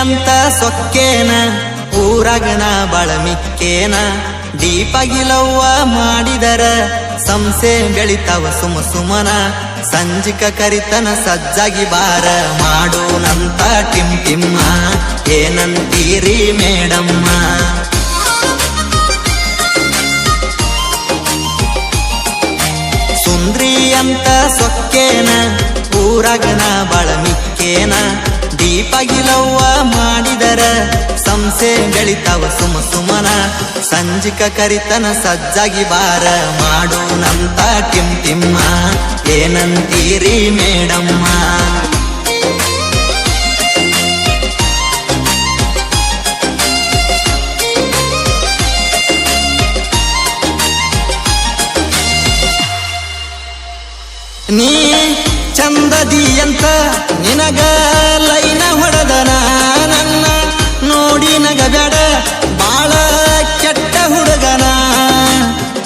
ಅಂತ ಸೊಕ್ಕೇನ ಊರಾಗನ ಬಳಮಿಕ್ಕೇನ ದೀಪಗಿಲವ್ವ ಮಾಡಿದರ ಸಂಸೆ ಬೆಳಿತಾವ ಸುಮ ಸುಮನ ಸಂಜಿಕ ಕರಿತನ ಸಜ್ಜಾಗಿ ಬಾರ ಮಾಡೋನಂತ ಟಿಮ್ ಟಿಮ್ಮ ಏನಂತೀರಿ ಮೇಡಮ್ಮ ಸುಂದ್ರಿ ಅಂತ ಸೊಕ್ಕೇನ ಊರಾಗನ ಬಳಮಿಕ್ಕೇನ ದೀಪಗಿಲವ್ವ ಮಾಡಿದರ ಸಂಸೆ ಬೆಳಿತಾವ ಸುಮ ಸುಮನ ಸಂಜಿಕ ಕರಿತನ ಸಜ್ಜಾಗಿ ಬಾರ ಮಾಡೋನಂತ ಟಿಮ್ ಟಿಮ್ಮ ಏನಂತೀರಿ ಮೇಡಮ್ಮ ನೀ ಚಂದದಿ ಅಂತ ನಿನಗ ಲೈನ ಹೊಡೆದನ ನನ್ನ ನೋಡಿ ನಗಬೇಡ ಬಾಳ ಕೆಟ್ಟ ಹುಡುಗನ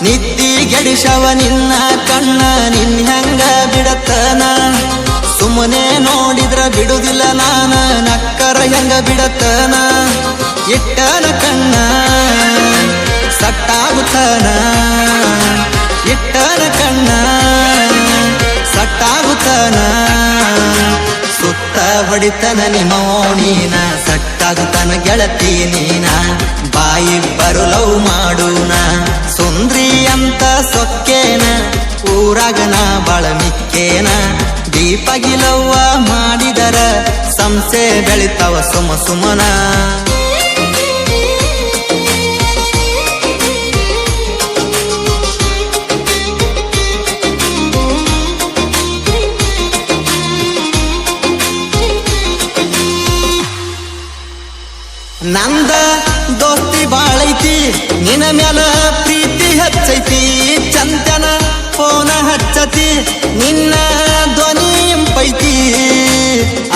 ನಿದ್ದಿ ಗೆಡಿಸವ ನಿನ್ನ ಕಣ್ಣ ನಿನ್ ಹೆಂಗ ಬಿಡತನ ಸುಮ್ಮನೆ ನೋಡಿದ್ರ ಬಿಡುದಿಲ್ಲ ನಾನ ನಕ್ಕರ ಹೆಂಗ ಬಿಡತನ ಇಟ್ಟನ ಕಣ್ಣ ಸಟ್ಟಾಗುತ್ತನ ಇಟ್ಟನ ಕಣ್ಣ ಸಟ್ಟಾಗುತ್ತನ ಸುತ್ತ ಹೊಡಿತನ ನಿಮ್ಮ ಓಣೀನ ಸಟ್ಟಾಗುತ್ತನ ಗೆಳತಿ ನೀನ ಬಾಯಿಬ್ಬರು ಲವ್ ಮಾಡೋಣ ಸುಂದ್ರಿ ಅಂತ ಸೊಕ್ಕೇನ ಊರಾಗನ ಬಳಮಿಕ್ಕೇನ ದೀಪಗಿಲವ್ವ ಮಾಡಿದರ ಸಂಸೆ ಬೆಳಿತಾವ ಸುಮ ಸುಮನ ನಂದ ದೋಸ್ತಿ ಬಾಳೈತಿ ನಿನ ಮ್ಯಾಲ ಪ್ರೀತಿ ಹಚ್ಚೈತಿ ಚಂತನ ಫೋನ ಹಚ್ಚತಿ ನಿನ್ನ ಧ್ವನಿ ಇಂಪೈತಿ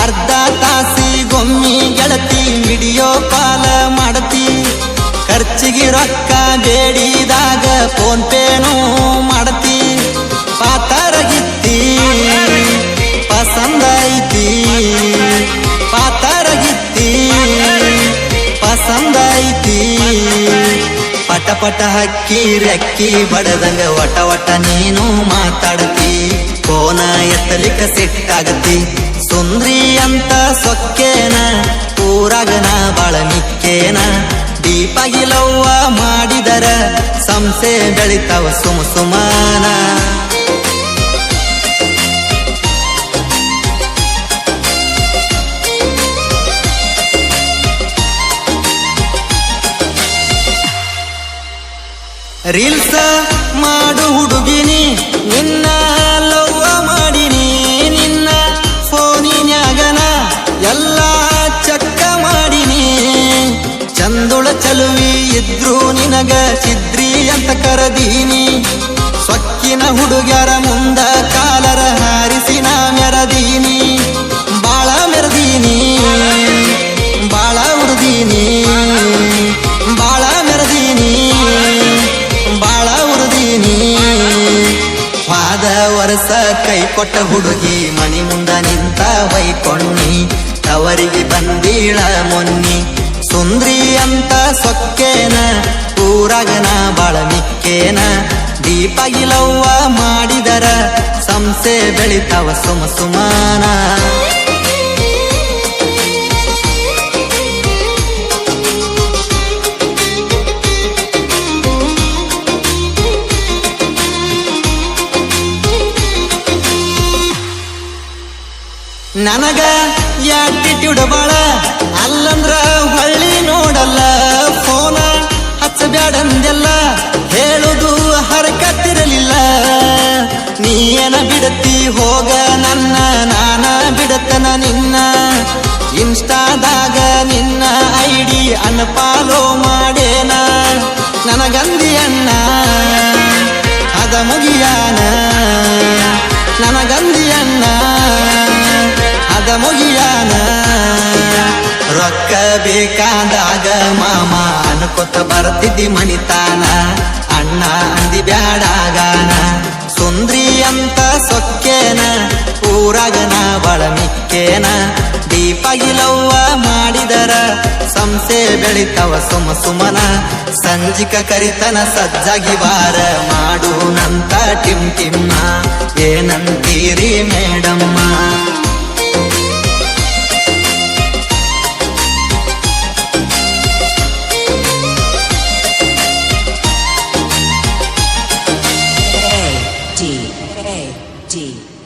ಅರ್ಧ ತಾಸಿಗೊಮ್ಮಿ ಗೆಳತಿ ವಿಡಿಯೋ ಕಾಲ ಮಾಡತಿ ಖರ್ಚಿಗೆ ರೊಕ್ಕ ಬೇಡಿದಾಗ ಫೋನ್ ಪೇನೂ ಮಾಡತಿ ಪಾತರಗಿತ್ತಿ ಪಸಂದ ಐತಿ ಪಾತರಗಿತ್ತಿ ಪಸಂದ ಐತಿ ಪಟ ಪಟ ಹಕ್ಕಿ ರೆಕ್ಕಿ ಬಡದಂಗ ಒಟ ಒಟ ನೀನು ಮಾತಾಡತಿ ಕೋನ ಎತ್ತಲಿಕ ಸಿಟ್ಟಾಗತಿ ಸುಂದ್ರಿ ಅಂತ ಸೊಕ್ಕೇನ ಊರಾಗನ ಬಳಮಿಕ್ಕೇನ ದೀಪಗಿಲವ್ವ ಮಾಡಿದರ ಸಂಸೆ ಬೆಳಿತಾವ ಸುಮ ಸುಮಾನ ರೀಲ್ಸ ಮಾಡು ಹುಡುಗಿನಿ ನಿನ್ನ ಲವ್ವ ಮಾಡಿನಿ ನಿನ್ನ ಫೋನಿನ್ಯಾಗನ ಎಲ್ಲ ಚಕ್ಕ ಮಾಡಿನಿ ಚಂದುಳ ಚಲುವಿ ಇದ್ರು ನಿನಗ ಚಿದ್ರಿ ಅಂತ ಕರದೀನಿ ಸೊಕ್ಕಿನ ಹುಡುಗ್ಯಾರ ಮುಂದ ಕಾಲರ ಹಾರಿಸಿ ನಾ ಮೆರದೀನಿ ಬಾಳ ಮೆರದೀನಿ ಬಾಳ ಉರ್ದೀನಿ ಬಾಳ ಮೆರದೀನಿ ಬಾಳ ಉರ್ದೀನಿ ವಾದ ವರ್ಷ ಕೈ ಕೊಟ್ಟ ಹುಡುಗಿ ಮನಿ ಮುಂದ ನಿಂತ ವೈಕೊಂಡಿ ಅವರಿಗೆ ಬಂದೀಳ ಮೊನ್ನಿ ಸುಂದ್ರಿ ಅಂತ ಸೊಕ್ಕೇನ ಊರಾಗನ ಬಳಮಿಕ್ಕೇನ ದೀಪಗಿಲವ್ವ ಮಾಡಿದರ ಸಂಸೆ ಬೆಳಿತಾವ ಸುಮ ಸುಮಾನ ನನಗ ಆಟಿಟ್ಯೂಡ್ ಬಾಳ ಅಲ್ಲಂದ್ರ ಹೊಳ್ಳಿ ನೋಡಲ್ಲ ಫೋನ ಹಚ್ಚಬ್ಯಾಡಂದೆಲ್ಲ ಹೇಳುದು ಹರಕತ್ತಿರಲಿಲ್ಲ ನೀಯನ ಬಿಡತಿ ಹೋಗ ನನ್ನ ನಾನ ಬಿಡತನ ನಿನ್ನ ಇನ್ಸ್ಟಾದಾಗ ನಿನ್ನ ಐಡಿ ಅನ್ಫಾಲೋ ಮಾಡೇನ ನನಗಂದಿ ಅಣ್ಣ ಅದ ಮುಗಿಯಾನ ನನಗಂದಿ ಅಣ್ಣ ಅದ ಮುಗಿಯಾನ ರೊಕ್ಕ ಬೇಕಾದಾಗ ಮಾಮ ಅನ್ಕೊತ ಬರ್ತಿದ್ದಿ ಮಣಿತಾನ ಅಣ್ಣ ಅಂದಿ ಬ್ಯಾಡಾಗಾನ ಸುಂದ್ರಿ ಅಂತ ಸೊಕ್ಕೇನ ಊರಾಗನ ಬಳಮಿಕ್ಕೇನ ದೀಪಗಿಲವ್ವ ಮಾಡಿದ ನೋಡಿದರ ಸಂಸೆ ಬೆಳಿತವ ಸುಮನ ಸಂಜಿಕ ಕರಿತನ ಸಜ್ಜಾಗಿ ಬಾರ ಮಾಡುನಂತ ಟಿಮ್ ಟಿಮ್ಮ ಏನಂತೀರಿ ಮೇಡಮ್ಮ